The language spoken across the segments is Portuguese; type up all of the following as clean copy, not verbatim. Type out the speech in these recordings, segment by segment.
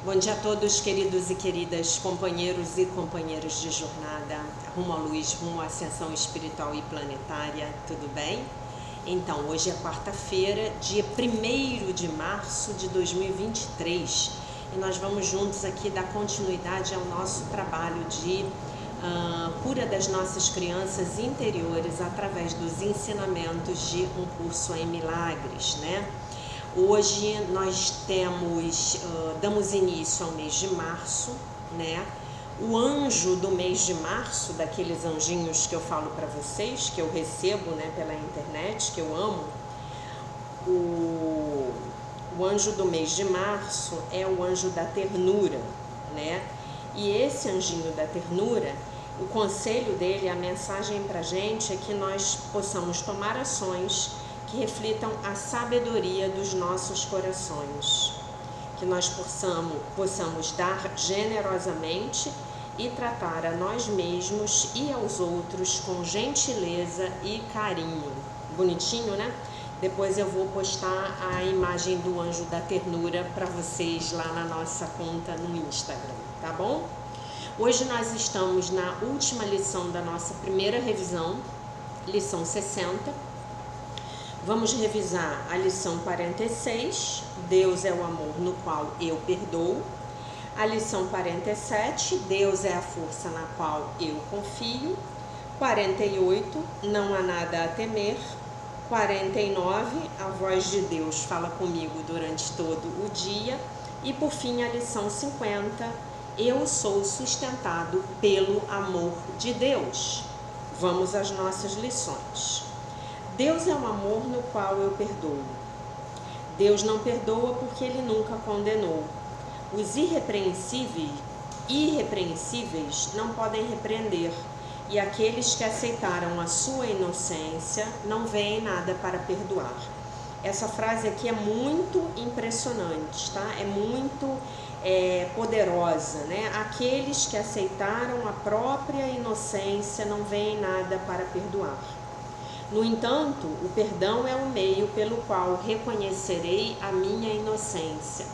Bom dia a todos, queridos e queridas, companheiros e companheiras de jornada rumo à luz, rumo à ascensão espiritual e planetária, tudo bem? Então, hoje é quarta-feira, dia 1º de março de 2023 e nós vamos juntos aqui dar continuidade ao nosso trabalho de cura das nossas crianças interiores através dos ensinamentos de um curso em milagres, né? Hoje nós damos início ao mês de março, né? O anjo do mês de março, daqueles anjinhos que eu falo para vocês, que eu recebo, né, pela internet, que eu amo, o anjo do mês de março é o anjo da ternura, né? E esse anjinho da ternura, o conselho dele, a mensagem para a gente é que nós possamos tomar ações que reflitam a sabedoria dos nossos corações, que nós possamos dar generosamente e tratar a nós mesmos e aos outros com gentileza e carinho. Bonitinho, né? Depois eu vou postar a imagem do anjo da ternura para vocês lá na nossa conta no Instagram, tá bom? Hoje nós estamos na última lição da nossa primeira revisão, lição 60. Vamos revisar a lição 46, Deus é o amor no qual eu perdoo. A lição 47, Deus é a força na qual eu confio. 48, não há nada a temer. 49, a voz de Deus fala comigo durante todo o dia. E por fim, a lição 50, eu sou sustentado pelo amor de Deus. Vamos às nossas lições. Deus é um amor no qual eu perdoo. Deus não perdoa porque Ele nunca condenou. Os irrepreensíveis não podem repreender, e aqueles que aceitaram a sua inocência não veem nada para perdoar. Essa frase aqui é muito impressionante, tá? É muito poderosa, né? Aqueles que aceitaram a própria inocência não veem nada para perdoar. No entanto, o perdão é o meio pelo qual reconhecerei a minha inocência.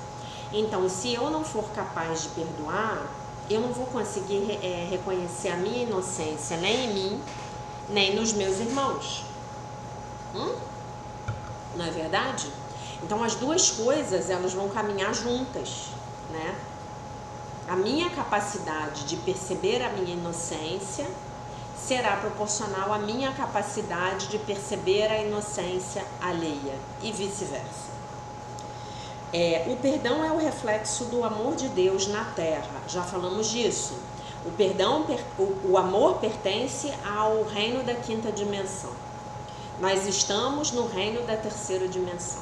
Então, se eu não for capaz de perdoar, eu não vou conseguir reconhecer a minha inocência nem em mim, nem nos meus irmãos. Não é verdade? Então, as duas coisas, elas vão caminhar juntas, né? A minha capacidade de perceber a minha inocência será proporcional à minha capacidade de perceber a inocência alheia e vice-versa. O perdão é o reflexo do amor de Deus na Terra, já falamos disso. O amor pertence ao reino da quinta dimensão. Nós estamos no reino da terceira dimensão.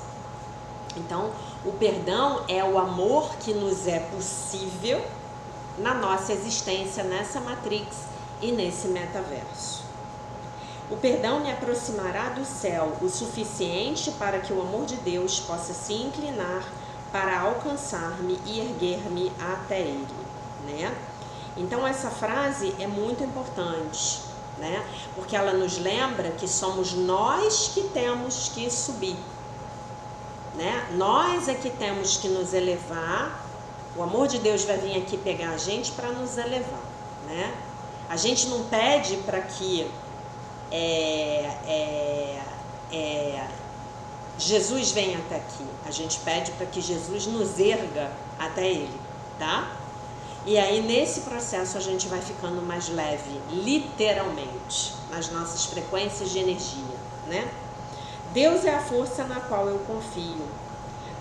Então, o perdão é o amor que nos é possível na nossa existência nessa matrix e nesse metaverso. O perdão me aproximará do céu o suficiente para que o amor de Deus possa se inclinar para alcançar-me e erguer-me até Ele, né? Então essa frase é muito importante, né? Porque ela nos lembra que somos nós que temos que subir, né? Nós é que temos que nos elevar. O amor de Deus vai vir aqui pegar a gente para nos elevar, né? A gente não pede para que Jesus venha até aqui. A gente pede para que Jesus nos erga até Ele, tá? E aí, nesse processo, a gente vai ficando mais leve, literalmente, nas nossas frequências de energia, né? Deus é a força na qual eu confio.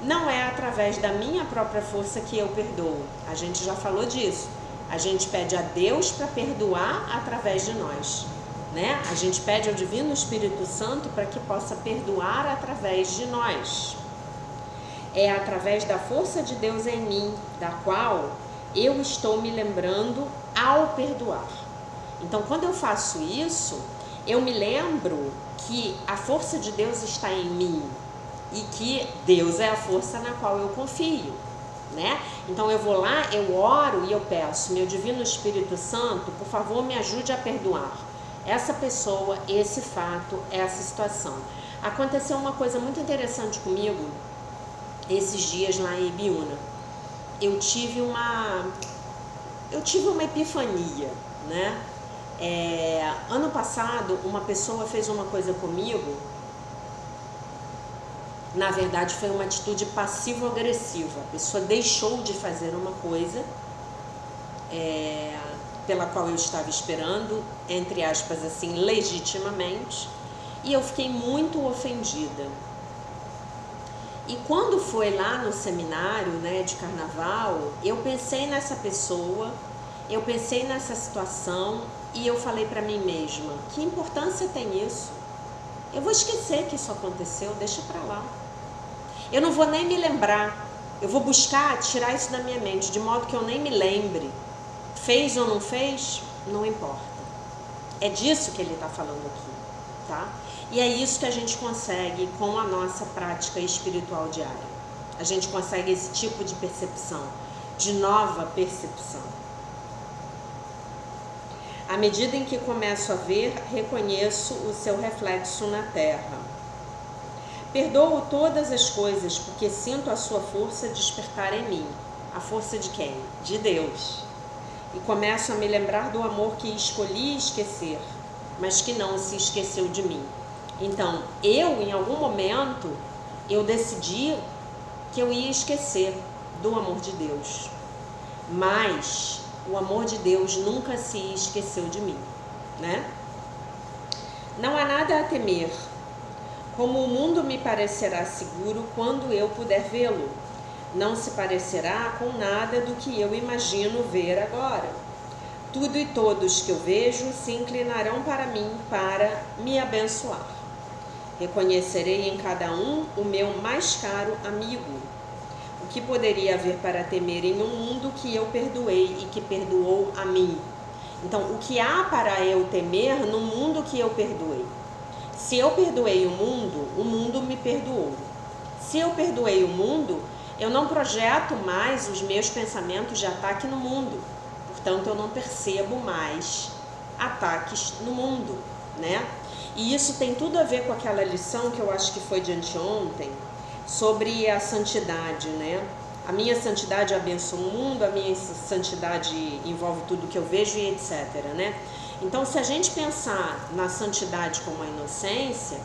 Não é através da minha própria força que eu perdoo. A gente já falou disso. A gente pede a Deus para perdoar através de nós, né? A gente pede ao Divino Espírito Santo para que possa perdoar através de nós. É através da força de Deus em mim, da qual eu estou me lembrando ao perdoar. Então, quando eu faço isso, eu me lembro que a força de Deus está em mim e que Deus é a força na qual eu confio, né? Então eu vou lá, eu oro e eu peço, meu Divino Espírito Santo, por favor, me ajude a perdoar essa pessoa, esse fato, essa situação. Aconteceu uma coisa muito interessante comigo esses dias lá em Ibiúna. eu tive uma epifania, né? Ano passado, uma pessoa fez uma coisa comigo. Na verdade, foi uma atitude passivo-agressiva. A pessoa deixou de fazer uma coisa pela qual eu estava esperando, entre aspas, assim, legitimamente, e eu fiquei muito ofendida. E quando foi lá no seminário, né, de carnaval, eu pensei nessa pessoa, eu pensei nessa situação e eu falei para mim mesma, que importância tem isso? Eu vou esquecer que isso aconteceu, deixa para lá. Eu não vou nem me lembrar, eu vou buscar tirar isso da minha mente, de modo que eu nem me lembre. Fez ou não fez, não importa. É disso que ele está falando aqui, tá? E é isso que a gente consegue com a nossa prática espiritual diária. A gente consegue esse tipo de percepção, de nova percepção. À medida em que começo a ver, reconheço o seu reflexo na terra. Perdoo todas as coisas, porque sinto a sua força despertar em mim. A força de quem? De Deus. E começo a me lembrar do amor que escolhi esquecer, mas que não se esqueceu de mim. Então, em algum momento, eu decidi que eu ia esquecer do amor de Deus. Mas o amor de Deus nunca se esqueceu de mim, né? Não há nada a temer. Como o mundo me parecerá seguro quando eu puder vê-lo, não se parecerá com nada do que eu imagino ver agora. Tudo e todos que eu vejo se inclinarão para mim para me abençoar. Reconhecerei em cada um o meu mais caro amigo. O que poderia haver para temer em um mundo que eu perdoei e que perdoou a mim? Então, o que há para eu temer no mundo que eu perdoei? Se eu perdoei o mundo me perdoou. Se eu perdoei o mundo, eu não projeto mais os meus pensamentos de ataque no mundo. Portanto, eu não percebo mais ataques no mundo, né? E isso tem tudo a ver com aquela lição que eu acho que foi de anteontem, sobre a santidade, né? A minha santidade abençoa o mundo, a minha santidade envolve tudo que eu vejo e etc, né? Então, se a gente pensar na santidade como a inocência,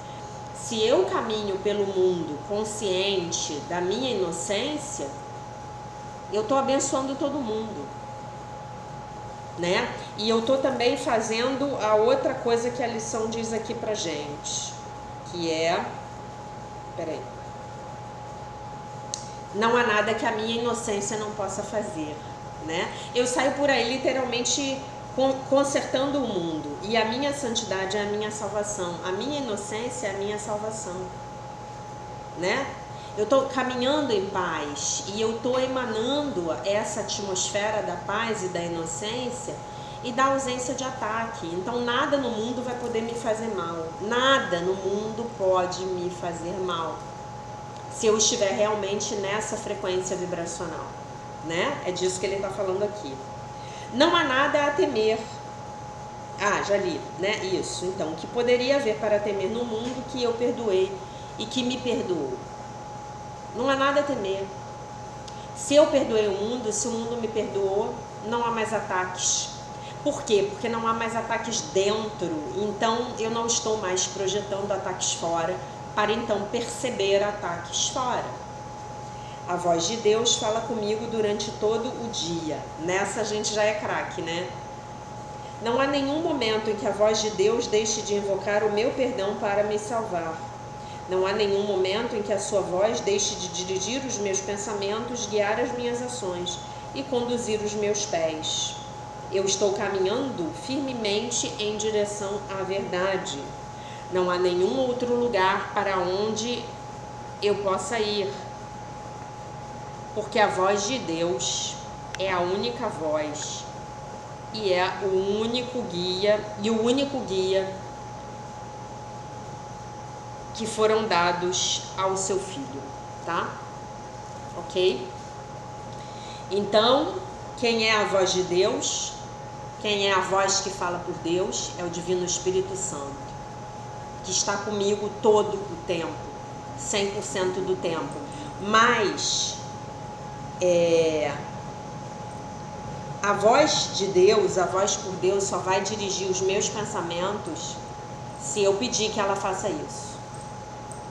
se eu caminho pelo mundo consciente da minha inocência, eu estou abençoando todo mundo, né? E eu estou também fazendo a outra coisa que a lição diz aqui pra gente, que é... Peraí. Não há nada que a minha inocência não possa fazer, né? Eu saio por aí literalmente consertando o mundo, e a minha santidade é a minha salvação, a minha inocência é a minha salvação, né? Eu estou caminhando em paz e eu estou emanando essa atmosfera da paz e da inocência e da ausência de ataque. Então nada no mundo vai poder me fazer mal, nada no mundo pode me fazer mal, se eu estiver realmente nessa frequência vibracional, né? É disso que ele está falando aqui. Não há nada a temer. Ah, já li, né? Isso. Então, o que poderia haver para temer no mundo que eu perdoei e que me perdoou? Não há nada a temer. Se eu perdoei o mundo, se o mundo me perdoou, não há mais ataques. Por quê? Porque não há mais ataques dentro. Então, eu não estou mais projetando ataques fora, para então perceber ataques fora. A voz de Deus fala comigo durante todo o dia. Nessa a gente já é craque, né? Não há nenhum momento em que a voz de Deus deixe de invocar o meu perdão para me salvar. Não há nenhum momento em que a sua voz deixe de dirigir os meus pensamentos, guiar as minhas ações e conduzir os meus pés. Eu estou caminhando firmemente em direção à verdade. Não há nenhum outro lugar para onde eu possa ir, porque a voz de Deus é a única voz e é o único guia que foram dados ao seu filho, tá? Ok? Então, quem é a voz de Deus? Quem é a voz que fala por Deus? É o Divino Espírito Santo, que está comigo todo o tempo, 100% do tempo. Mas A voz de Deus, a voz por Deus só vai dirigir os meus pensamentos se eu pedir que ela faça isso.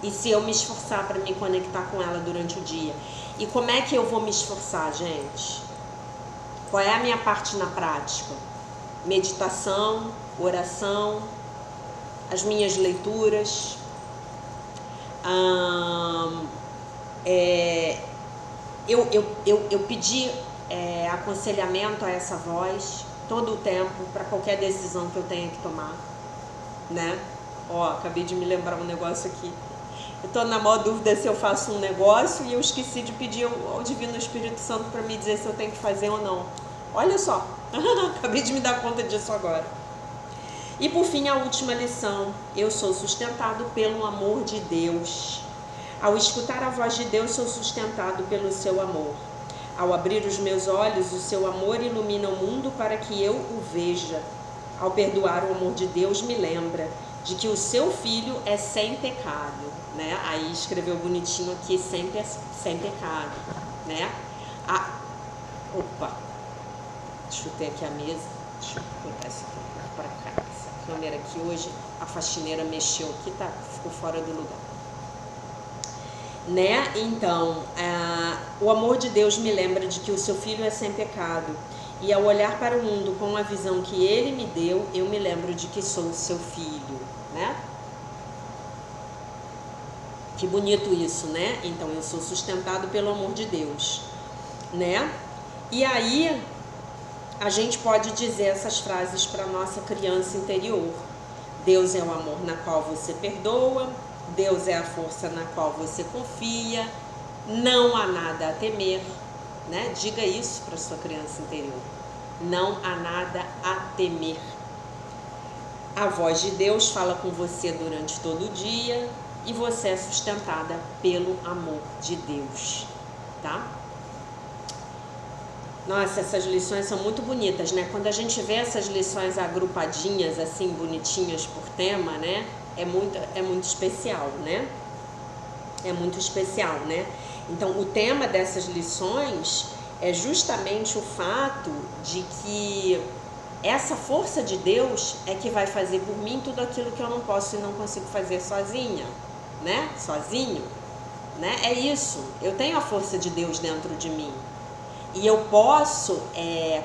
E se eu me esforçar para me conectar com ela durante o dia. E como é que eu vou me esforçar, gente? Qual é a minha parte na prática? Meditação, oração, as minhas leituras. Eu pedi aconselhamento a essa voz todo o tempo para qualquer decisão que eu tenha que tomar, né? Acabei de me lembrar um negócio aqui. Eu estou na maior dúvida se eu faço um negócio e eu esqueci de pedir ao Divino Espírito Santo para me dizer se eu tenho que fazer ou não. Olha só, acabei de me dar conta disso agora. E por fim, a última lição: eu sou sustentado pelo amor de Deus. Ao escutar a voz de Deus, sou sustentado pelo seu amor. Ao abrir os meus olhos, o seu amor ilumina o mundo para que eu o veja. Ao perdoar, o amor de Deus me lembra de que o seu filho é sem pecado, né? Aí escreveu bonitinho aqui, sempre sem pecado, né? Opa, chutei aqui a mesa, deixa eu botar essa aqui para cá. Essa câmera aqui hoje, a faxineira mexeu aqui, ficou fora do lugar. Né? Então, o amor de Deus me lembra de que o seu filho é sem pecado. E ao olhar para o mundo com a visão que ele me deu, eu me lembro de que sou seu filho, né? Que bonito isso, né? Então, eu sou sustentado pelo amor de Deus, né? E aí, a gente pode dizer essas frases para nossa criança interior. Deus é o amor na qual você perdoa. Deus é a força na qual você confia. Não há nada a temer, né? Diga isso para sua criança interior. Não há nada a temer. A voz de Deus fala com você durante todo o dia e você é sustentada pelo amor de Deus, tá? Nossa, essas lições são muito bonitas, né? Quando a gente vê essas lições agrupadinhas, assim, bonitinhas por tema, né? É muito especial, né? É muito especial, né? Então, o tema dessas lições é justamente o fato de que essa força de Deus é que vai fazer por mim tudo aquilo que eu não posso e não consigo fazer sozinha, né? Sozinho, né? É isso. Eu tenho a força de Deus dentro de mim. E eu posso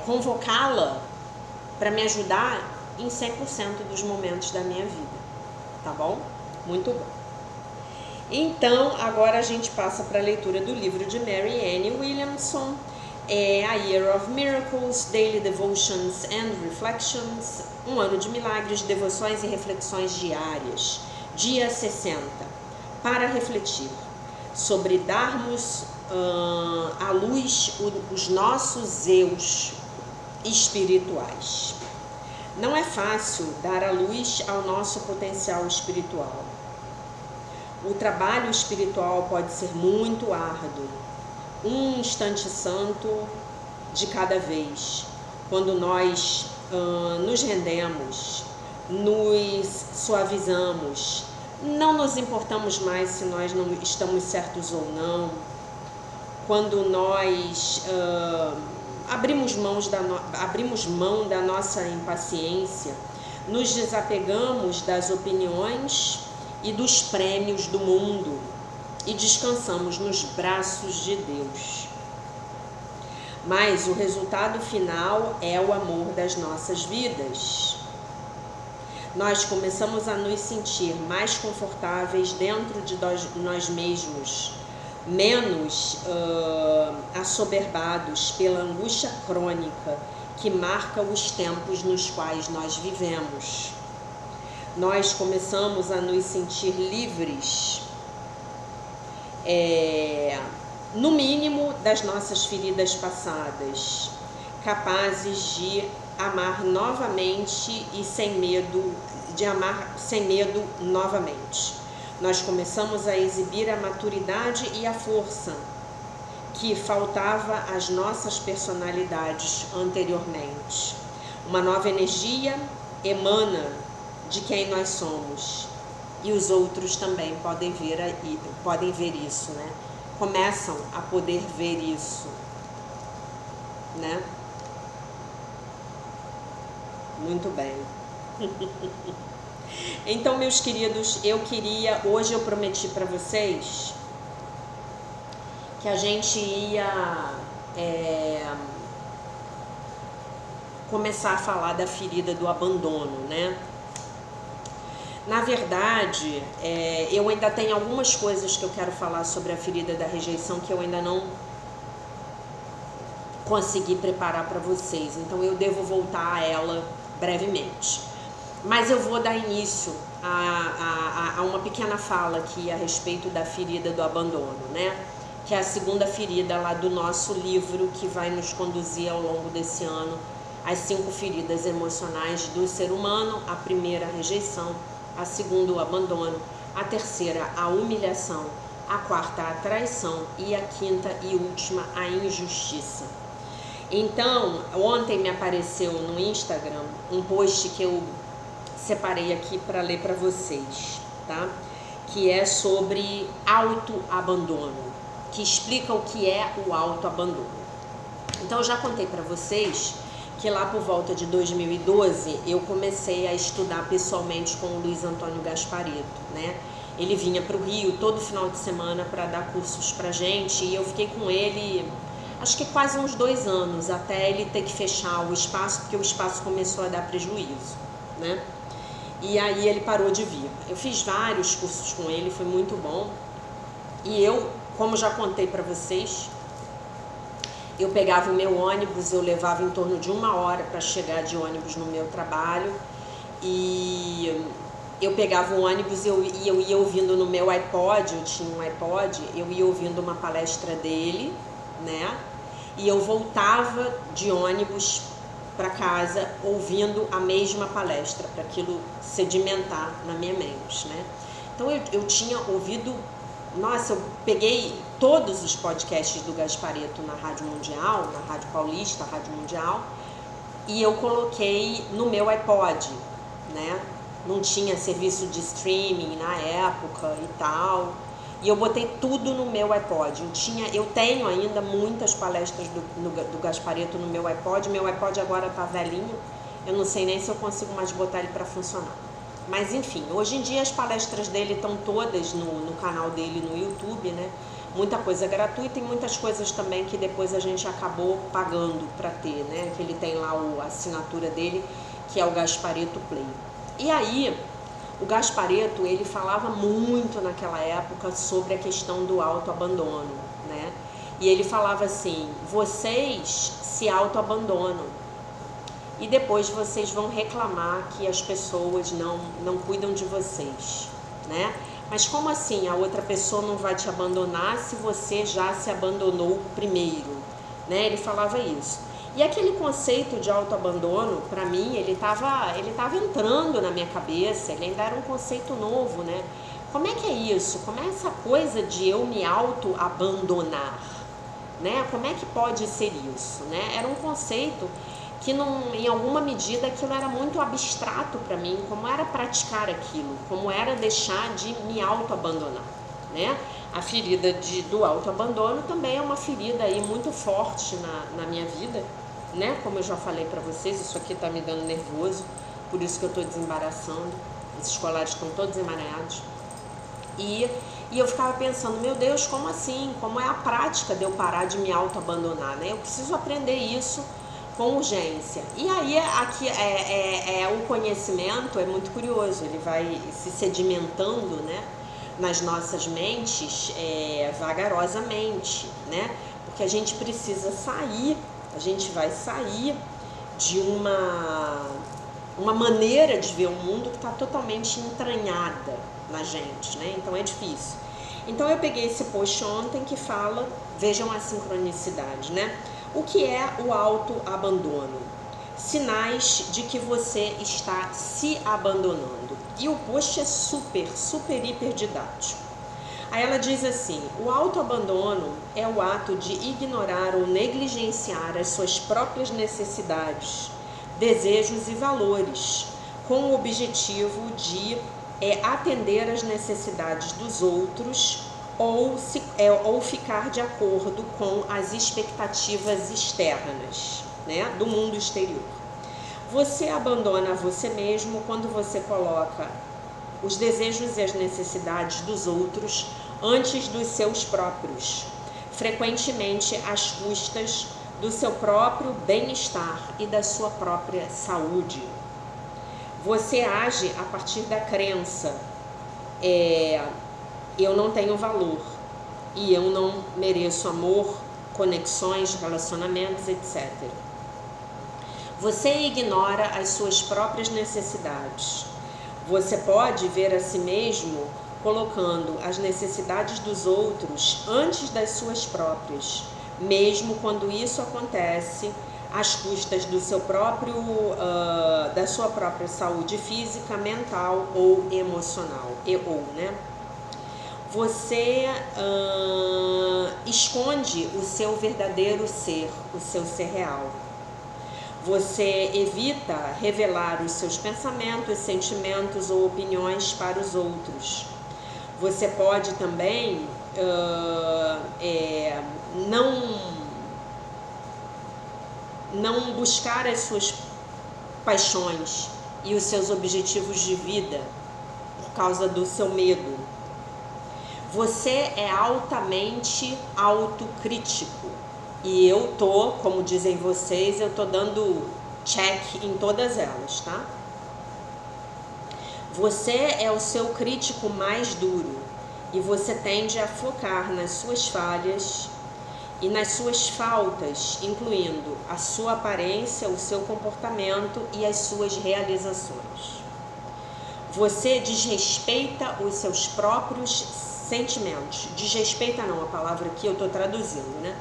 convocá-la para me ajudar em 100% dos momentos da minha vida, tá bom? Muito bom. Então, agora a gente passa para a leitura do livro de Marianne Williamson, A Year of Miracles, Daily Devotions and Reflections, um ano de milagres, devoções e reflexões diárias, dia 60, para refletir sobre darmos à luz os nossos eus espirituais. Não é fácil dar à luz ao nosso potencial espiritual. O trabalho espiritual pode ser muito árduo, um instante santo de cada vez. Quando nós nos rendemos, nos suavizamos, não nos importamos mais se nós não estamos certos ou não. Quando nós abrimos mão da nossa impaciência, nos desapegamos das opiniões e dos prêmios do mundo e descansamos nos braços de Deus. Mas o resultado final é o amor das nossas vidas. Nós começamos a nos sentir mais confortáveis dentro de nós mesmos, menos assoberbados pela angústia crônica que marca os tempos nos quais nós vivemos. Nós começamos a nos sentir livres, no mínimo das nossas feridas passadas, capazes de amar novamente e sem medo, de amar sem medo novamente. Nós começamos a exibir a maturidade e a força que faltava às nossas personalidades anteriormente. Uma nova energia emana de quem nós somos e os outros também podem ver isso, né? Começam a poder ver isso, né? Muito bem. Então, meus queridos, hoje eu prometi para vocês que a gente ia começar a falar da ferida do abandono, né? Na verdade, eu ainda tenho algumas coisas que eu quero falar sobre a ferida da rejeição que eu ainda não consegui preparar para vocês, então eu devo voltar a ela brevemente. Mas eu vou dar início a uma pequena fala aqui a respeito da ferida do abandono, né? Que é a segunda ferida lá do nosso livro que vai nos conduzir ao longo desse ano as 5 feridas emocionais do ser humano. A primeira, a rejeição; a segunda, o abandono; a terceira, a humilhação; a quarta, a traição; e a quinta e última, a injustiça. Então, ontem me apareceu no Instagram um post que eu separei aqui para ler para vocês, tá? Que é sobre autoabandono, que explica o que é o autoabandono. Então, eu já contei para vocês que lá por volta de 2012 eu comecei a estudar pessoalmente com o Luiz Antônio Gasparetto, né? Ele vinha para o Rio todo final de semana para dar cursos pra gente, e eu fiquei com ele acho que quase uns 2 anos, até ele ter que fechar o espaço, porque o espaço começou a dar prejuízo, né? E aí ele parou de vir. Eu fiz vários cursos com ele, foi muito bom. E eu, como já contei para vocês, eu pegava o meu ônibus, eu levava em torno de 1 hora para chegar de ônibus no meu trabalho. E eu pegava o ônibus e eu ia ouvindo no meu iPod, eu tinha um iPod, eu ia ouvindo uma palestra dele, né? E eu voltava de ônibus para casa ouvindo a mesma palestra, para aquilo sedimentar na minha mente, né? Então eu tinha ouvido, nossa, eu peguei todos os podcasts do Gasparetto na Rádio Mundial, na Rádio Paulista, Rádio Mundial, e eu coloquei no meu iPod, né? Não tinha serviço de streaming na época e tal, e eu botei tudo no meu iPod. Eu tenho ainda muitas palestras do Gasparetto no meu iPod. Meu iPod agora tá velhinho, eu não sei nem se eu consigo mais botar ele para funcionar. Mas enfim, hoje em dia as palestras dele estão todas no canal dele no YouTube, né? Muita coisa gratuita e muitas coisas também que depois a gente acabou pagando para ter, né? Que ele tem lá a assinatura dele, que é o Gasparetto Play. E aí, o Gasparetto, ele falava muito naquela época sobre a questão do autoabandono, né? E ele falava assim: vocês se autoabandonam e depois vocês vão reclamar que as pessoas não cuidam de vocês, né? Mas como assim a outra pessoa não vai te abandonar se você já se abandonou primeiro, né? Ele falava isso. E aquele conceito de autoabandono, para mim, ele tava entrando na minha cabeça, ele ainda era um conceito novo, né? Como é que é isso? Como é essa coisa de eu me autoabandonar, né? Como é que pode ser isso, né? Era um conceito que em alguma medida aquilo era muito abstrato para mim, como era praticar aquilo, como era deixar de me autoabandonar, né? A ferida do autoabandono também é uma ferida aí muito forte na minha vida, né? Como eu já falei para vocês, isso aqui tá me dando nervoso, por isso que eu tô desembaraçando, esses colares estão todos emaranhados. E eu ficava pensando, meu Deus, como assim? Como é a prática de eu parar de me autoabandonar, né? Eu preciso aprender isso com urgência. E aí aqui o conhecimento é muito curioso, ele vai se sedimentando, né, nas nossas mentes vagarosamente, né? Porque a gente precisa sair, a gente vai sair de uma maneira de ver o mundo que está totalmente entranhada na gente, né? Então é difícil. Então eu peguei esse post ontem que fala, vejam a sincronicidade, né? O que é o autoabandono? Sinais de que você está se abandonando. E o post é super, hiper didático. Aí ela diz assim: o autoabandono é o ato de ignorar ou negligenciar as suas próprias necessidades, desejos e valores, com o objetivo de atender às necessidades dos outros ou ficar de acordo com as expectativas externas, né, do mundo exterior. Você abandona você mesmo quando você coloca os desejos e as necessidades dos outros antes dos seus próprios, frequentemente às custas do seu próprio bem-estar e da sua própria saúde. Você age a partir da crença, eu não tenho valor e eu não mereço amor, conexões, relacionamentos, etc. Você ignora as suas próprias necessidades. Você pode ver a si mesmo colocando as necessidades dos outros antes das suas próprias, mesmo quando isso acontece às custas do seu próprio, da sua própria saúde física, mental ou emocional, né? Você esconde o seu verdadeiro ser, o seu ser real. Você evita revelar os seus pensamentos, sentimentos ou opiniões para os outros. Você pode também não buscar as suas paixões e os seus objetivos de vida por causa do seu medo. Você é altamente autocrítico. E eu tô, como dizem vocês, eu tô dando check em todas elas, tá? Você é o seu crítico mais duro e você tende a focar nas suas falhas e nas suas faltas, incluindo a sua aparência, o seu comportamento e as suas realizações. Você desrespeita os seus próprios sentimentos. Desrespeita não, a palavra aqui eu tô traduzindo, né?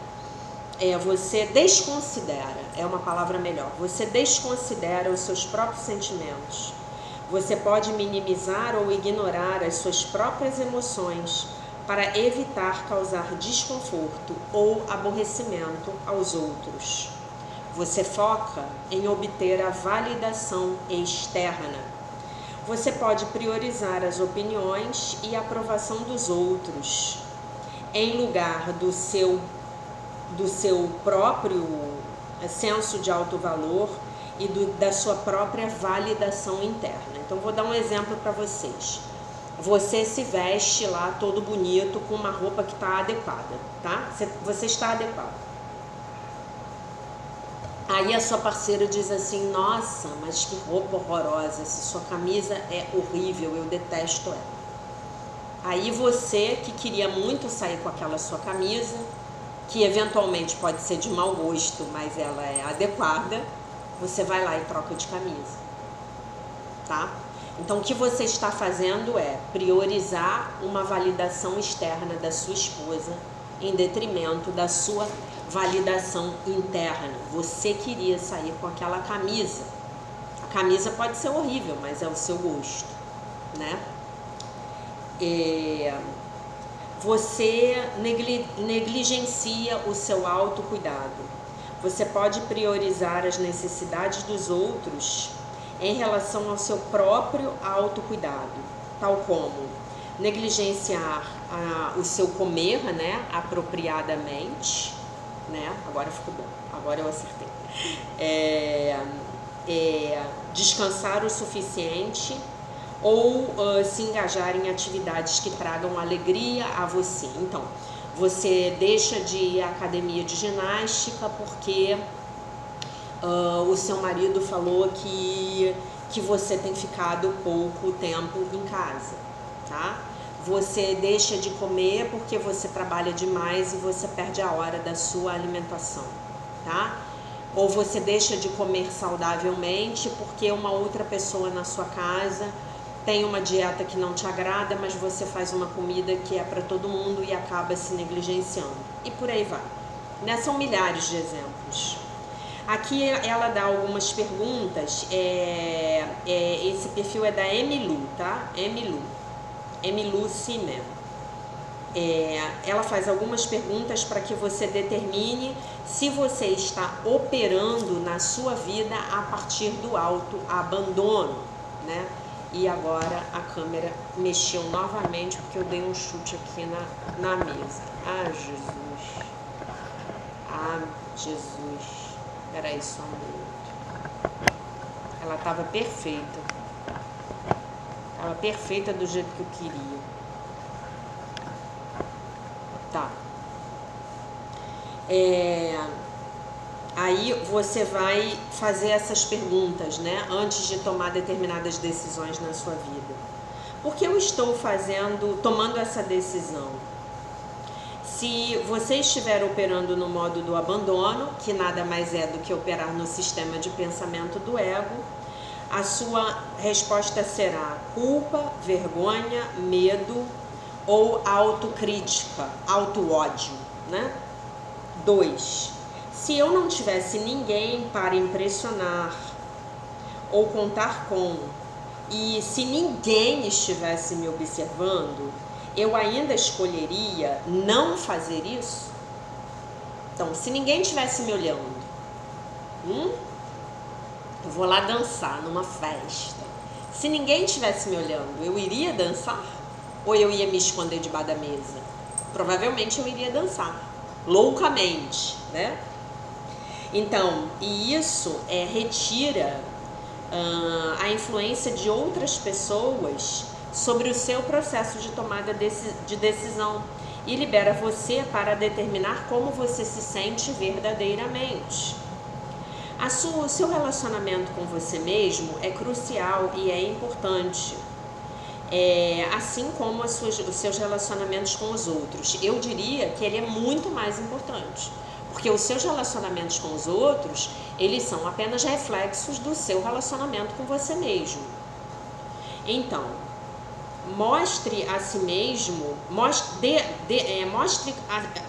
Você desconsidera, é uma palavra melhor, você desconsidera os seus próprios sentimentos. Você pode minimizar ou ignorar as suas próprias emoções para evitar causar desconforto ou aborrecimento aos outros. Você foca em obter a validação externa. Você pode priorizar as opiniões e a aprovação dos outros, em lugar do seu próprio senso de autovalor e da sua própria validação interna. Então, vou dar um exemplo para vocês. Você se veste lá todo bonito com uma roupa que está adequada, tá? Você está adequado. Aí a sua parceira diz assim, nossa, mas que roupa horrorosa, essa sua camisa é horrível, eu detesto ela. Aí você, que queria muito sair com aquela sua camisa, que eventualmente pode ser de mau gosto, mas ela é adequada, você vai lá e troca de camisa, tá? Então, o que você está fazendo é priorizar uma validação externa da sua esposa em detrimento da sua validação interna. Você queria sair com aquela camisa. A camisa pode ser horrível, mas é o seu gosto, né? Você negligencia o seu autocuidado. Você pode priorizar as necessidades dos outros em relação ao seu próprio autocuidado, tal como negligenciar o seu comer, né, apropriadamente, né? Agora ficou bom, agora eu acertei. Descansar o suficiente ou se engajar em atividades que tragam alegria a você. Então, você deixa de ir à academia de ginástica porque o seu marido falou que você tem ficado pouco tempo em casa, tá? Você deixa de comer porque você trabalha demais e você perde a hora da sua alimentação, tá? Ou você deixa de comer saudavelmente porque uma outra pessoa na sua casa tem uma dieta que não te agrada, mas você faz uma comida que é para todo mundo e acaba se negligenciando. E por aí vai. Né? São milhares de exemplos. Aqui ela dá algumas perguntas. Esse perfil é da Emilu, tá? Emilu Simen. Ela faz algumas perguntas para que você determine se você está operando na sua vida a partir do autoabandono, né? E agora a câmera mexeu novamente porque eu dei um chute aqui na mesa. Ah, Jesus. Ah, Jesus. Peraí só um minuto. Ela estava perfeita. Estava perfeita do jeito que eu queria. Tá. Aí você vai fazer essas perguntas, né? Antes de tomar determinadas decisões na sua vida. Por que eu estou tomando essa decisão? Se você estiver operando no modo do abandono, que nada mais é do que operar no sistema de pensamento do ego, a sua resposta será culpa, vergonha, medo ou autocrítica, auto-ódio, né? 2. Se eu não tivesse ninguém para impressionar ou contar com, e se ninguém estivesse me observando, eu ainda escolheria não fazer isso? Então, se ninguém estivesse me olhando, eu vou lá dançar numa festa. Se ninguém estivesse me olhando, eu iria dançar? Ou eu ia me esconder debaixo da mesa? Provavelmente eu iria dançar, loucamente, né? Então, e isso retira a influência de outras pessoas sobre o seu processo de tomada de decisão e libera você para determinar como você se sente verdadeiramente. O seu relacionamento com você mesmo é crucial e é importante, assim como os seus relacionamentos com os outros. Eu diria que ele é muito mais importante, porque os seus relacionamentos com os outros, eles são apenas reflexos do seu relacionamento com você mesmo. Então, mostre a si mesmo, mostre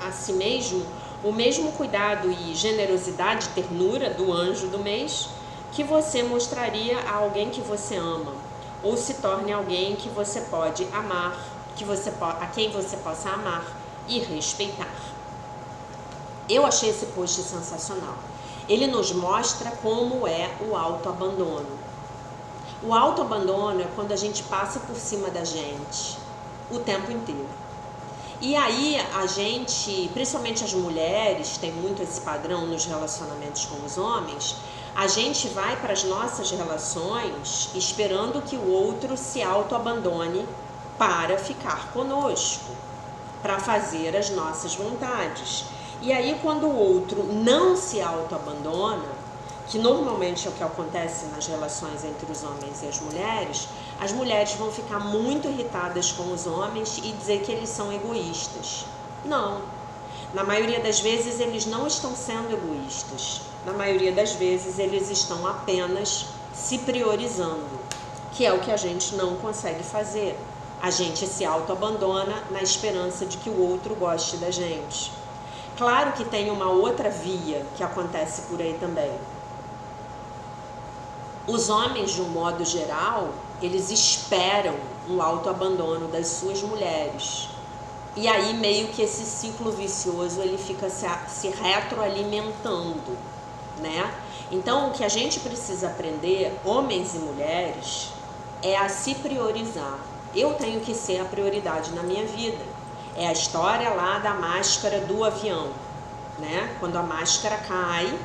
a si mesmo o mesmo cuidado e generosidade, ternura do anjo do mês que você mostraria a alguém que você ama, ou se torne alguém que você pode amar, a quem você possa amar e respeitar. Eu achei esse post sensacional. Ele nos mostra como é o autoabandono. O autoabandono é quando a gente passa por cima da gente o tempo inteiro. E aí a gente, principalmente as mulheres, tem muito esse padrão nos relacionamentos com os homens, a gente vai para as nossas relações esperando que o outro se autoabandone para ficar conosco, para fazer as nossas vontades. E aí quando o outro não se autoabandona, que normalmente é o que acontece nas relações entre os homens e as mulheres vão ficar muito irritadas com os homens e dizer que eles são egoístas. Não. Na maioria das vezes eles não estão sendo egoístas. Na maioria das vezes eles estão apenas se priorizando, que é o que a gente não consegue fazer. A gente se autoabandona na esperança de que o outro goste da gente. Claro que tem uma outra via que acontece por aí também. Os homens, de um modo geral, eles esperam um autoabandono das suas mulheres. E aí meio que esse ciclo vicioso ele fica se retroalimentando, né? Então o que a gente precisa aprender, homens e mulheres, é a se priorizar. Eu tenho que ser a prioridade na minha vida. É a história lá da máscara do avião, né? Quando a máscara cai,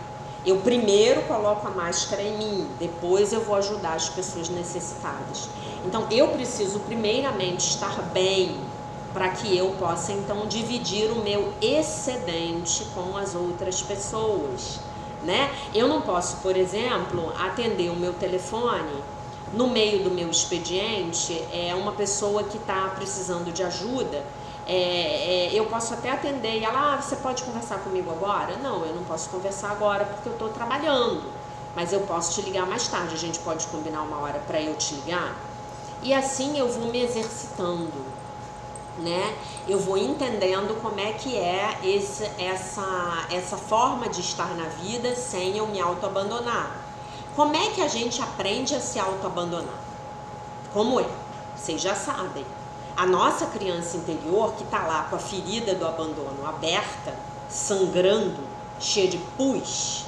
eu primeiro coloco a máscara em mim, depois eu vou ajudar as pessoas necessitadas. Então eu preciso primeiramente estar bem para que eu possa então dividir o meu excedente com as outras pessoas, né? Eu não posso, por exemplo, atender o meu telefone no meio do meu expediente, uma pessoa que está precisando de ajuda. Eu posso até atender e ela, você pode conversar comigo agora? Não, eu não posso conversar agora porque eu estou trabalhando, mas eu posso te ligar mais tarde, a gente pode combinar uma hora para eu te ligar? E assim eu vou me exercitando, né? Eu vou entendendo como é que é essa forma de estar na vida sem eu me autoabandonar. Como é que a gente aprende a se autoabandonar? Como é? Vocês já sabem. A nossa criança interior, que está lá com a ferida do abandono aberta, sangrando, cheia de pus,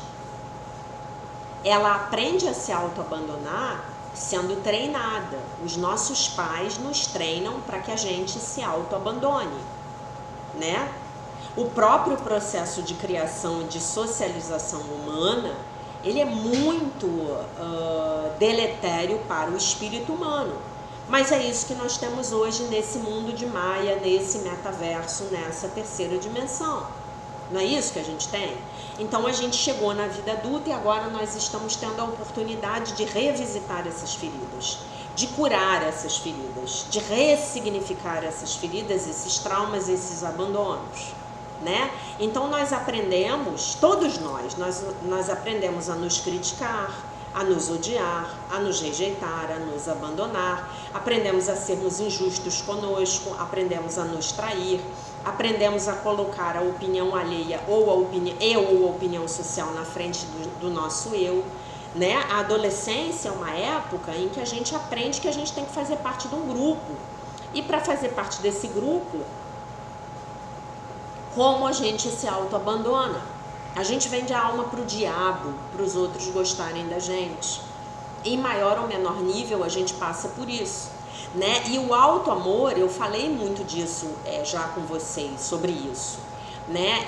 ela aprende a se autoabandonar sendo treinada. Os nossos pais nos treinam para que a gente se autoabandone, né? O próprio processo de criação e de socialização humana, ele é muito deletério para o espírito humano. Mas é isso que nós temos hoje nesse mundo de Maia, nesse metaverso, nessa terceira dimensão. Não é isso que a gente tem? Então a gente chegou na vida adulta e agora nós estamos tendo a oportunidade de revisitar essas feridas, de curar essas feridas, de ressignificar essas feridas, esses traumas, esses abandonos, né? Então nós aprendemos, todos nós aprendemos a nos criticar, a nos odiar, a nos rejeitar, a nos abandonar, aprendemos a sermos injustos conosco, aprendemos a nos trair, aprendemos a colocar a opinião alheia ou a opinião social na frente do nosso eu, né? A adolescência é uma época em que a gente aprende que a gente tem que fazer parte de um grupo, e para fazer parte desse grupo, como a gente se auto-abandona? A gente vende a alma para o diabo, para os outros gostarem da gente. Em maior ou menor nível, a gente passa por isso, né? E o auto-amor, eu falei muito disso já com vocês, sobre isso, né?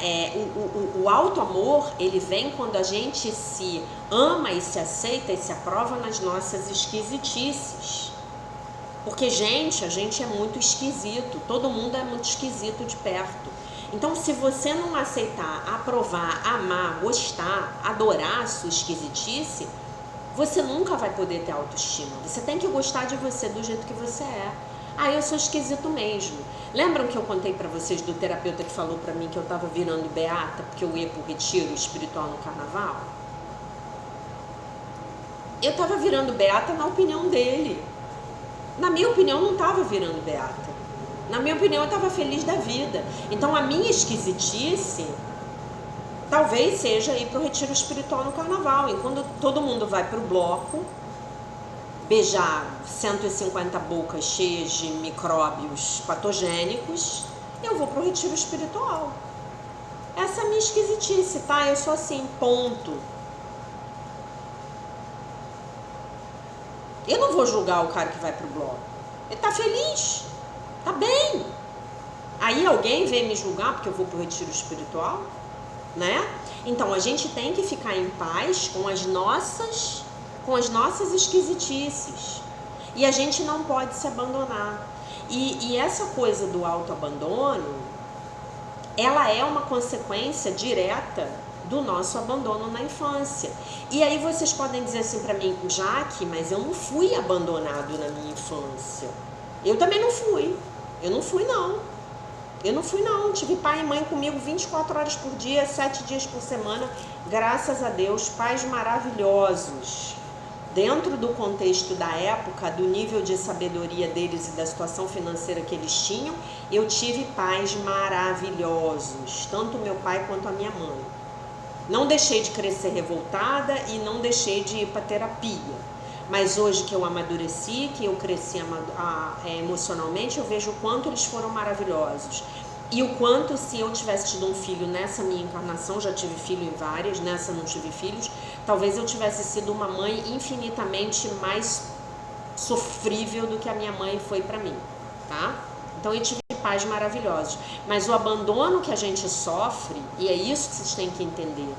O auto-amor, ele vem quando a gente se ama e se aceita e se aprova nas nossas esquisitices. Porque, a gente é muito esquisito, todo mundo é muito esquisito de perto. Então, se você não aceitar, aprovar, amar, gostar, adorar a sua esquisitice, você nunca vai poder ter autoestima. Você tem que gostar de você do jeito que você é. Ah, eu sou esquisito mesmo. Lembram que eu contei pra vocês do terapeuta que falou pra mim que eu tava virando beata porque eu ia pro retiro espiritual no carnaval? Eu tava virando beata na opinião dele. Na minha opinião, não tava virando beata. Na minha opinião, eu estava feliz da vida. Então, a minha esquisitice talvez seja ir para o retiro espiritual no carnaval. E quando todo mundo vai para o bloco, beijar 150 bocas cheias de micróbios patogênicos, eu vou para o retiro espiritual. Essa é a minha esquisitice, tá? Eu sou assim, ponto. Eu não vou julgar o cara que vai para o bloco. Ele tá feliz. Tá bem. Aí alguém vem me julgar porque eu vou pro retiro espiritual, né? Então a gente tem que ficar em paz com as nossas esquisitices. E a gente não pode se abandonar. E essa coisa do autoabandono, ela é uma consequência direta do nosso abandono na infância. E aí vocês podem dizer assim pra mim, Jaque, mas eu não fui abandonado na minha infância. Eu também não fui. Eu não fui não. Tive pai e mãe comigo 24 horas por dia, 7 dias por semana. Graças a Deus, pais maravilhosos. Dentro do contexto da época, do nível de sabedoria deles e da situação financeira que eles tinham, eu tive pais maravilhosos. Tanto meu pai quanto a minha mãe. Não deixei de crescer revoltada e não deixei de ir para terapia. Mas hoje que eu amadureci, que eu cresci emocionalmente, eu vejo o quanto eles foram maravilhosos. E o quanto, se eu tivesse tido um filho nessa minha encarnação, já tive filho em várias, nessa não tive filhos, talvez eu tivesse sido uma mãe infinitamente mais sofrível do que a minha mãe foi para mim, tá? Então eu tive pais maravilhosos. Mas o abandono que a gente sofre, e é isso que vocês têm que entender,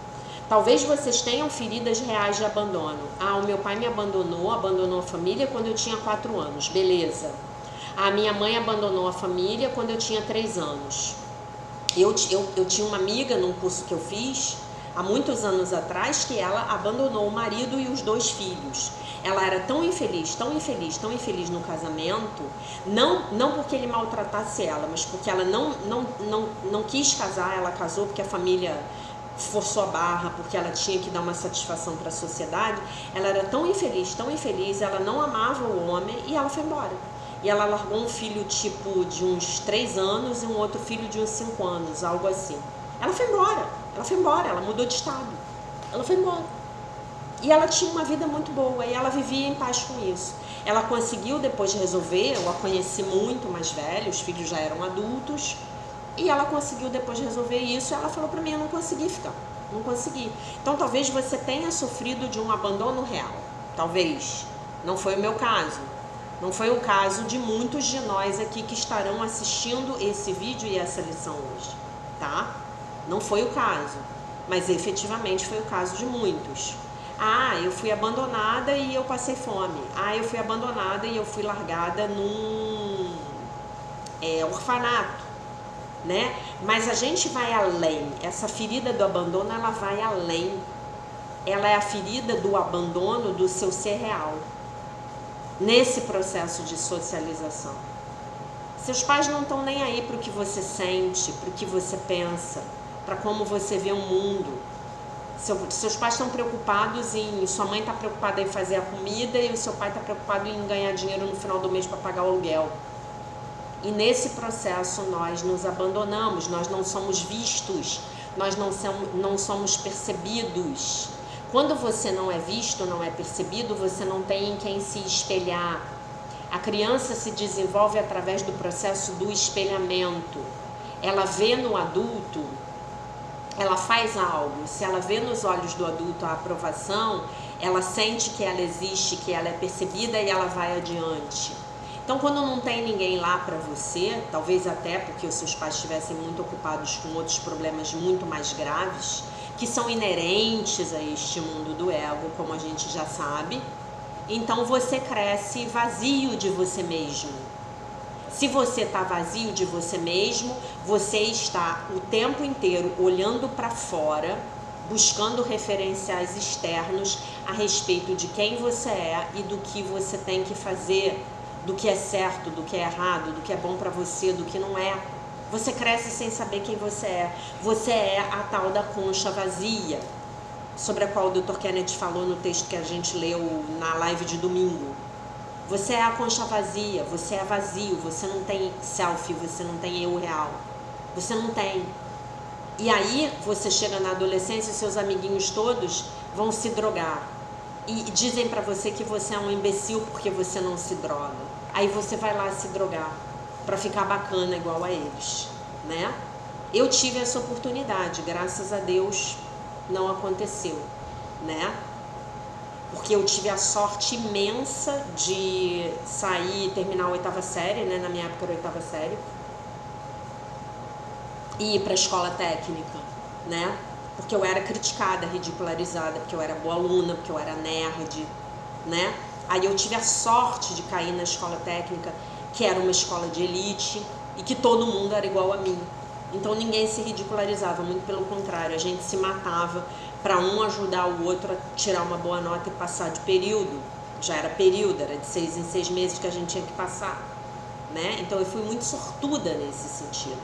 talvez vocês tenham feridas reais de abandono. Ah, o meu pai me abandonou a família quando eu tinha 4 anos. Beleza. A minha mãe abandonou a família quando eu tinha 3 anos. Eu tinha uma amiga num curso que eu fiz, há muitos anos atrás, que ela abandonou o marido e os 2 filhos. Ela era tão infeliz no casamento, não porque ele maltratasse ela, mas porque ela não quis casar. Ela casou porque a família forçou a barra, porque ela tinha que dar uma satisfação para a sociedade. Ela era tão infeliz, ela não amava o homem e ela foi embora. E ela largou um filho tipo de uns 3 anos e um outro filho de uns 5 anos, algo assim. Ela foi embora, ela mudou de estado. Ela foi embora. E ela tinha uma vida muito boa e ela vivia em paz com isso. Ela conseguiu depois resolver, eu a conheci muito mais velha, os filhos já eram adultos, e ela conseguiu depois resolver isso. E ela falou pra mim, eu não consegui ficar, não consegui. Então talvez você tenha sofrido de um abandono real, talvez. Não foi o meu caso, não foi o caso de muitos de nós aqui que estarão assistindo esse vídeo e essa lição hoje, tá? Não foi o caso, mas efetivamente foi o caso de muitos. Ah, eu fui abandonada e eu passei fome. Ah, eu fui abandonada e eu fui largada num orfanato, né? Mas a gente vai além. Essa ferida do abandono, ela vai além. Ela é a ferida do abandono do seu ser real. Nesse processo de socialização. Seus pais não estão nem aí para o que você sente, para o que você pensa, para como você vê o mundo. Seus pais estão preocupados em... Sua mãe está preocupada em fazer a comida e o seu pai está preocupado em ganhar dinheiro no final do mês para pagar o aluguel. E nesse processo nós nos abandonamos, nós não somos vistos, nós não somos percebidos. Quando você não é visto, não é percebido, você não tem em quem se espelhar. A criança se desenvolve através do processo do espelhamento. Ela vê no adulto, ela faz algo. Se ela vê nos olhos do adulto a aprovação, ela sente que ela existe, que ela é percebida e ela vai adiante. Então, quando não tem ninguém lá para você, talvez até porque os seus pais estivessem muito ocupados com outros problemas muito mais graves, que são inerentes a este mundo do ego, como a gente já sabe, então você cresce vazio de você mesmo. Se você está vazio de você mesmo, você está o tempo inteiro olhando para fora, buscando referenciais externos a respeito de quem você é e do que você tem que fazer, do que é certo, do que é errado, do que é bom para você, do que não é. Você cresce sem saber quem você é. Você é a tal da concha vazia, sobre a qual o Dr. Kenneth falou no texto que a gente leu na live de domingo. Você é a concha vazia, você é vazio, você não tem selfie, você não tem eu real. Você não tem. E aí você chega na adolescência e seus amiguinhos todos vão se drogar. E dizem pra você que você é um imbecil porque você não se droga. Aí você vai lá se drogar pra ficar bacana igual a eles, né? Eu tive essa oportunidade, graças a Deus não aconteceu, né? Porque eu tive a sorte imensa de sair e terminar a 8ª série, né? Na minha época era 8ª série. E ir pra escola técnica, né? Porque eu era criticada, ridicularizada, porque eu era boa aluna, porque eu era nerd, né? Aí eu tive a sorte de cair na escola técnica, que era uma escola de elite e que todo mundo era igual a mim. Então ninguém se ridicularizava, muito pelo contrário, a gente se matava para um ajudar o outro a tirar uma boa nota e passar de período. Já era período, era de 6 em 6 meses que a gente tinha que passar, né? Então eu fui muito sortuda nesse sentido.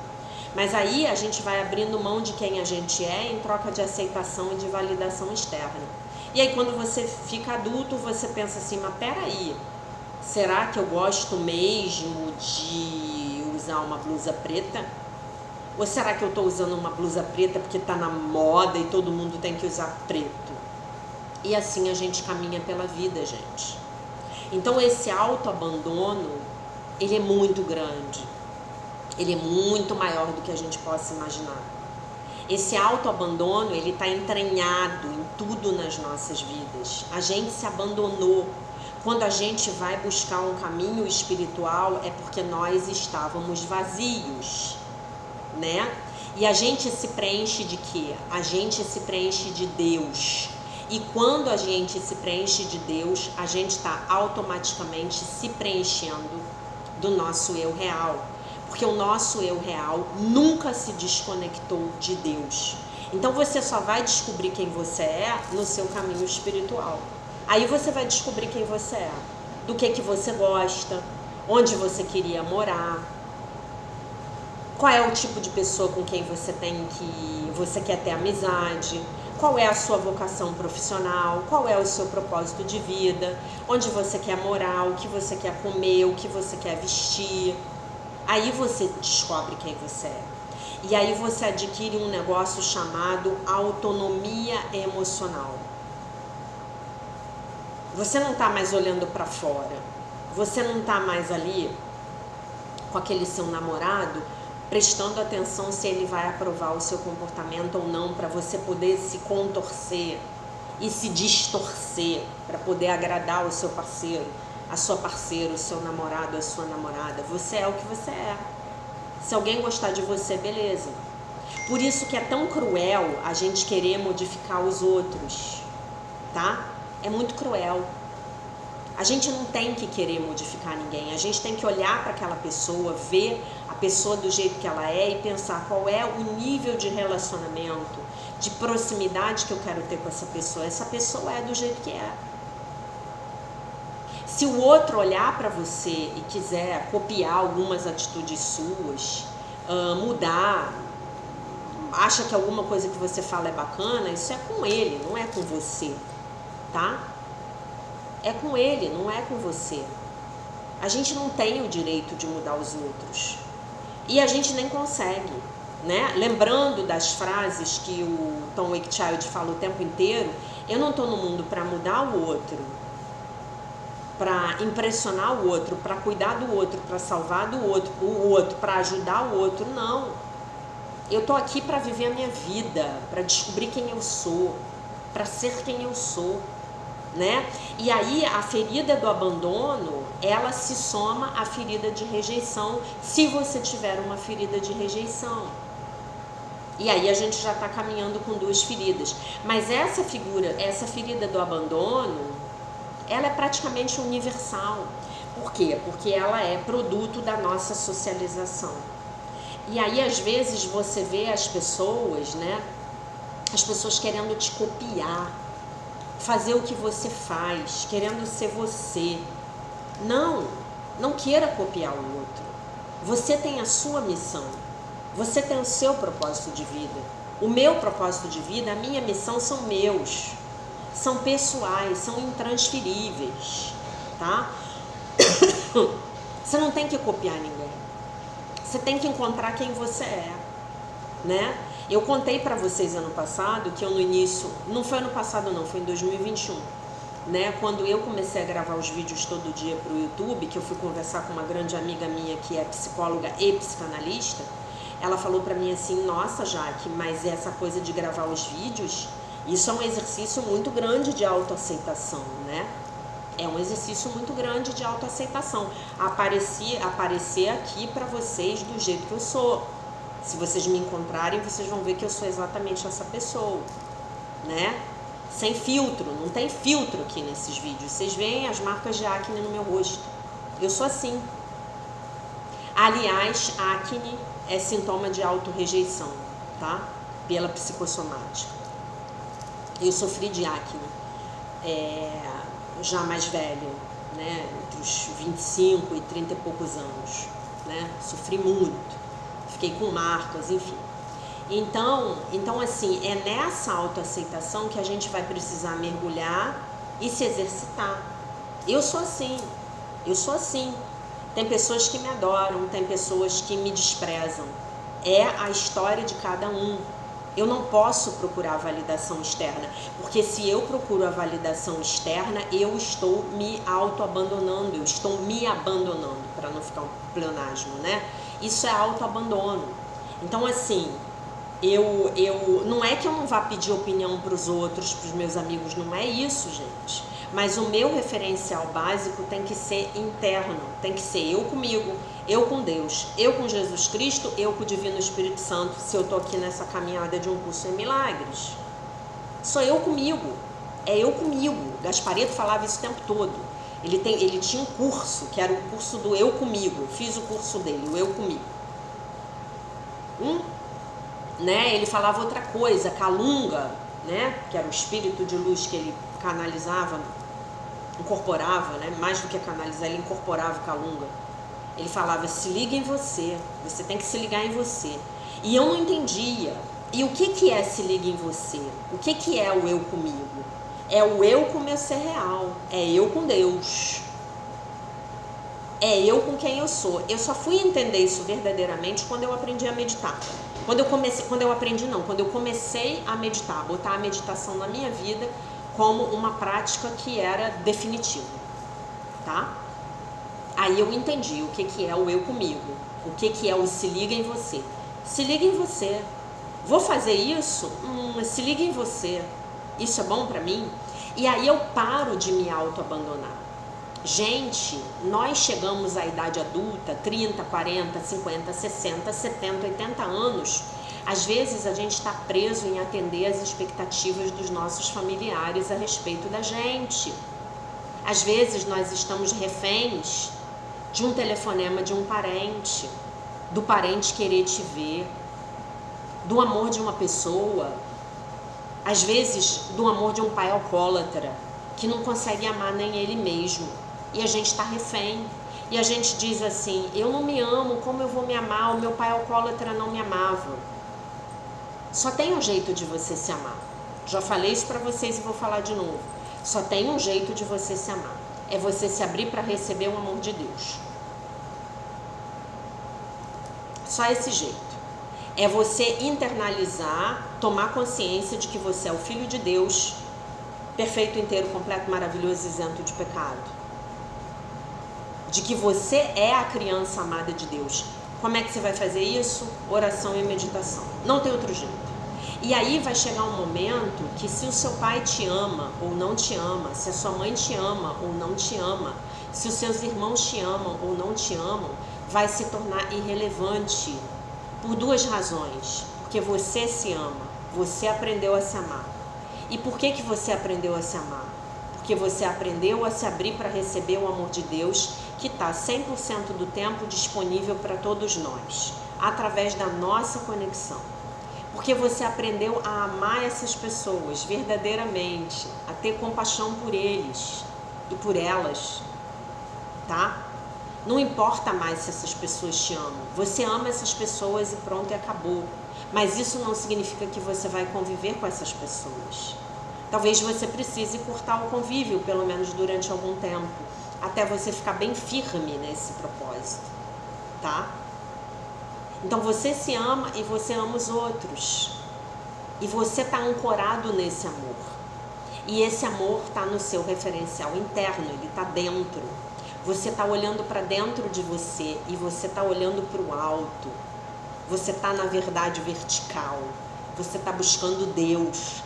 Mas aí a gente vai abrindo mão de quem a gente é em troca de aceitação e de validação externa. E aí quando você fica adulto, você pensa assim, mas peraí, será que eu gosto mesmo de usar uma blusa preta? Ou será que eu estou usando uma blusa preta porque está na moda e todo mundo tem que usar preto? E assim a gente caminha pela vida, gente. Então esse autoabandono, ele é muito grande. Ele é muito maior do que a gente possa imaginar. Esse autoabandono, ele está entranhado em tudo nas nossas vidas. A gente se abandonou. Quando a gente vai buscar um caminho espiritual, é porque nós estávamos vazios, né? E a gente se preenche de quê? A gente se preenche de Deus. E quando a gente se preenche de Deus, a gente está automaticamente se preenchendo do nosso eu real. Porque o nosso eu real nunca se desconectou de Deus. Então você só vai descobrir quem você é no seu caminho espiritual. Aí você vai descobrir quem você é, do que você gosta, onde você queria morar, qual é o tipo de pessoa com quem você quer ter amizade, qual é a sua vocação profissional, qual é o seu propósito de vida, onde você quer morar, o que você quer comer, o que você quer vestir. Aí você descobre quem você é. E aí você adquire um negócio chamado autonomia emocional. Você não está mais olhando para fora. Você não está mais ali com aquele seu namorado prestando atenção se ele vai aprovar o seu comportamento ou não, para você poder se contorcer e se distorcer para poder agradar o seu parceiro, a sua parceira, o seu namorado, a sua namorada. Você é o que você é. Se alguém gostar de você, beleza. Por isso que é tão cruel a gente querer modificar os outros, tá? É muito cruel. A gente não tem que querer modificar ninguém, a gente tem que olhar para aquela pessoa, ver a pessoa do jeito que ela é e pensar qual é o nível de relacionamento, de proximidade que eu quero ter com essa pessoa. Essa pessoa é do jeito que é. Se o outro olhar para você e quiser copiar algumas atitudes suas, mudar, acha que alguma coisa que você fala é bacana, isso é com ele, não é com você, tá? É com ele, não é com você. A gente não tem o direito de mudar os outros. E a gente nem consegue, né? Lembrando das frases que o Tom Wakechild fala o tempo inteiro, eu não estou no mundo para mudar o outro, para impressionar o outro, para cuidar do outro, para salvar do outro, o outro, para ajudar o outro, não. Eu estou aqui para viver a minha vida, para descobrir quem eu sou, para ser quem eu sou. Né? E aí a ferida do abandono, ela se soma à ferida de rejeição, se você tiver uma ferida de rejeição. E aí a gente já está caminhando com duas feridas. Mas essa ferida do abandono, ela é praticamente universal. Por quê? Porque ela é produto da nossa socialização. E aí às vezes você vê as pessoas, né? As pessoas querendo te copiar, fazer o que você faz, querendo ser você. Não queira copiar o outro. Você tem a sua missão. Você tem o seu propósito de vida. O meu propósito de vida, a minha missão são meus. São pessoais, são intransferíveis, tá? Você não tem que copiar ninguém. Você tem que encontrar quem você é, né? Eu contei para vocês ano passado que eu no início, não foi ano passado não, foi em 2021, né? Quando eu comecei a gravar os vídeos todo dia para o YouTube, que eu fui conversar com uma grande amiga minha que é psicóloga e psicanalista, ela falou para mim assim, nossa Jaque, mas essa coisa de gravar os vídeos, isso é um exercício muito grande de autoaceitação, né? É um exercício muito grande de autoaceitação, aparecer aqui para vocês do jeito que eu sou. Se vocês me encontrarem, vocês vão ver que eu sou exatamente essa pessoa, né? Sem filtro, não tem filtro aqui nesses vídeos. Vocês veem as marcas de acne no meu rosto. Eu sou assim. Aliás, acne é sintoma de autorrejeição, tá? Pela psicossomática. Eu sofri de acne já mais velha, né? Entre os 25 e 30 e poucos anos, né? Sofri muito. Fiquei com marcas, enfim. Então assim, é nessa autoaceitação que a gente vai precisar mergulhar e se exercitar. Eu sou assim. Tem pessoas que me adoram, tem pessoas que me desprezam. É a história de cada um. Eu não posso procurar validação externa, porque se eu procuro a validação externa, eu estou me auto-abandonando, eu estou me abandonando, para não ficar um pleonasmo, né? Isso é autoabandono. Então, assim, não é que eu não vá pedir opinião para os outros, para os meus amigos, não é isso, gente. Mas o meu referencial básico tem que ser interno, tem que ser eu comigo, eu com Deus, eu com Jesus Cristo, eu com o Divino Espírito Santo, se eu estou aqui nessa caminhada de um curso em milagres. Sou eu comigo, é eu comigo. Gasparetto falava isso o tempo todo. Ele tinha um curso, que era o curso do eu comigo. Eu fiz o curso dele, o eu comigo. Né? Ele falava outra coisa, Calunga, né? Que era o espírito de luz que ele canalizava, incorporava, né? Mais do que canalizar, ele incorporava o Calunga. Ele falava, se liga em você, você tem que se ligar em você. E eu não entendia. E o que é se liga em você? O que é o eu comigo? É o eu com o meu ser real, é eu com Deus, é eu com quem eu sou. Eu só fui entender isso verdadeiramente quando eu aprendi a meditar. Quando eu comecei a meditar, botar a meditação na minha vida como uma prática que era definitiva, tá? Aí eu entendi o que é o eu comigo, o que é o se liga em você. Se liga em você. Vou fazer isso? Se liga em você. Isso é bom pra mim? E aí eu paro de me auto-abandonar. Gente, nós chegamos à idade adulta, 30, 40, 50, 60, 70, 80 anos, Às vezes a gente está preso em atender às expectativas dos nossos familiares a respeito da gente. Às vezes nós estamos reféns de um telefonema de um parente, do parente querer te ver, do amor de uma pessoa, às vezes do amor de um pai alcoólatra, que não consegue amar nem ele mesmo, e a gente está refém. E a gente diz assim, eu não me amo, como eu vou me amar? O meu pai alcoólatra não me amava. Só tem um jeito de você se amar. Já falei isso para vocês e vou falar de novo. Só tem um jeito de você se amar. É você se abrir para receber o amor de Deus. Só esse jeito. É você internalizar, tomar consciência de que você é o Filho de Deus, perfeito, inteiro, completo, maravilhoso, isento de pecado. De que você é a criança amada de Deus. Como é que você vai fazer isso? Oração e meditação. Não tem outro jeito. E aí vai chegar um momento que se o seu pai te ama ou não te ama, se a sua mãe te ama ou não te ama, se os seus irmãos te amam ou não te amam, vai se tornar irrelevante por duas razões. Porque você se ama, você aprendeu a se amar. E por que você aprendeu a se amar? Porque você aprendeu a se abrir para receber o amor de Deus, que está 100% do tempo disponível para todos nós, através da nossa conexão. Porque você aprendeu a amar essas pessoas verdadeiramente, a ter compaixão por eles e por elas, tá? Não importa mais se essas pessoas te amam. Você ama essas pessoas e pronto, e acabou. Mas isso não significa que você vai conviver com essas pessoas. Talvez você precise cortar o convívio, pelo menos durante algum tempo, até você ficar bem firme nesse propósito, tá? Então você se ama e você ama os outros. E você está ancorado nesse amor. E esse amor está no seu referencial interno, ele está dentro. Você está olhando para dentro de você e você está olhando para o alto. Você está na verdade vertical. Você está buscando Deus.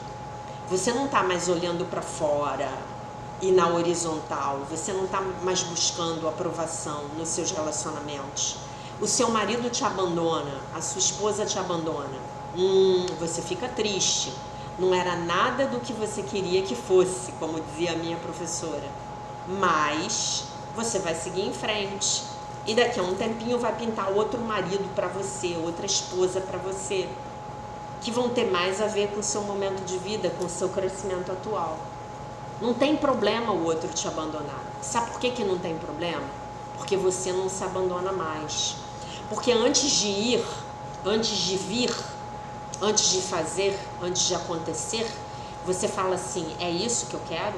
Você não está mais olhando para fora e na horizontal. Você não está mais buscando aprovação nos seus relacionamentos. O seu marido te abandona, a sua esposa te abandona. Você fica triste. Não era nada do que você queria que fosse, como dizia a minha professora. Mas você vai seguir em frente. E daqui a um tempinho vai pintar outro marido para você, outra esposa para você, que vão ter mais a ver com o seu momento de vida, com o seu crescimento atual. Não tem problema o outro te abandonar. Sabe por que não tem problema? Porque você não se abandona mais. Porque antes de ir, antes de vir, antes de fazer, antes de acontecer, você fala assim, é isso que eu quero?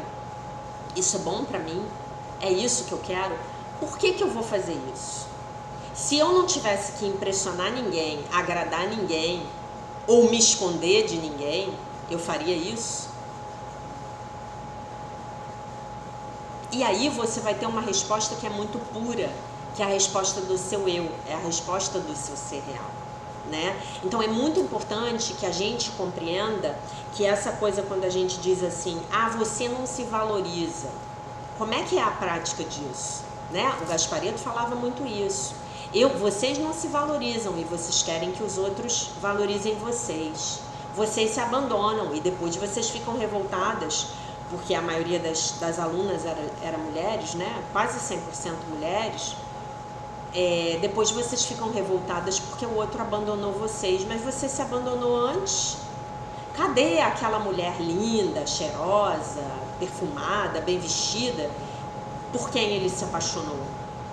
Isso é bom para mim? É isso que eu quero? Por que eu vou fazer isso? Se eu não tivesse que impressionar ninguém, agradar ninguém, ou me esconder de ninguém, eu faria isso? E aí você vai ter uma resposta que é muito pura, que é a resposta do seu eu, é a resposta do seu ser real, né? Então é muito importante que a gente compreenda que essa coisa, quando a gente diz assim, você não se valoriza, como é que é a prática disso, né? O Gasparetto falava muito isso. Vocês não se valorizam e vocês querem que os outros valorizem vocês. Vocês se abandonam e depois vocês ficam revoltadas, porque a maioria das alunas era mulheres, né? Quase 100% mulheres. Depois vocês ficam revoltadas porque o outro abandonou vocês, mas você se abandonou antes. Cadê aquela mulher linda, cheirosa, perfumada, bem vestida, por quem ele se apaixonou?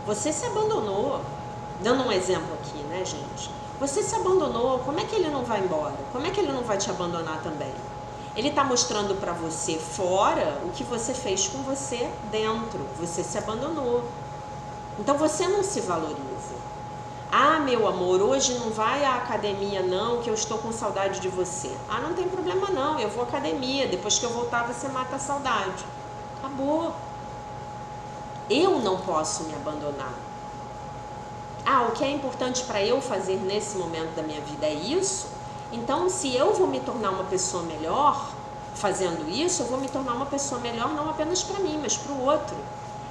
Você se abandonou. Dando um exemplo aqui, né, gente? Você se abandonou, como é que ele não vai embora? Como é que ele não vai te abandonar também? Ele está mostrando para você fora o que você fez com você dentro. Você se abandonou. Então você não se valoriza. Meu amor, hoje não vai à academia não, que eu estou com saudade de você. Não tem problema não, eu vou à academia, depois que eu voltar você mata a saudade. Acabou. Eu não posso me abandonar. O que é importante para eu fazer nesse momento da minha vida é isso? Então, se eu vou me tornar uma pessoa melhor fazendo isso, eu vou me tornar uma pessoa melhor não apenas para mim, mas para o outro.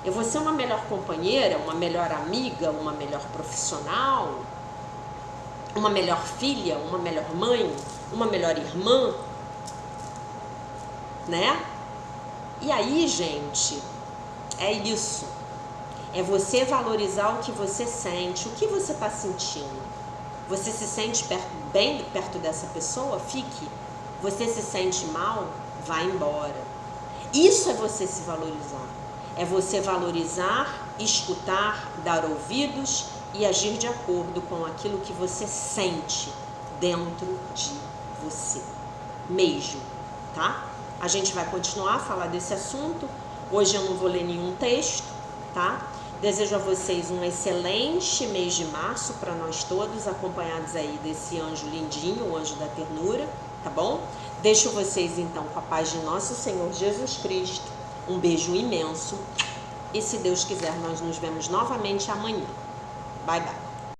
Eu vou ser uma melhor companheira, uma melhor amiga, uma melhor profissional. uma melhor filha, uma melhor mãe, uma melhor irmã, né? E aí, gente, é isso. É você valorizar o que você sente, o que você está sentindo. Você se sente bem perto dessa pessoa? Fique. Você se sente mal? Vá embora. Isso é você se valorizar. É você valorizar, escutar, dar ouvidos e agir de acordo com aquilo que você sente dentro de você mesmo, tá? A gente vai continuar a falar desse assunto. Hoje eu não vou ler nenhum texto, tá? Desejo a vocês um excelente mês de março para nós todos, acompanhados aí desse anjo lindinho, o anjo da ternura, tá bom? Deixo vocês então com a paz de nosso Senhor Jesus Cristo. Um beijo imenso e se Deus quiser nós nos vemos novamente amanhã. Bye, bye.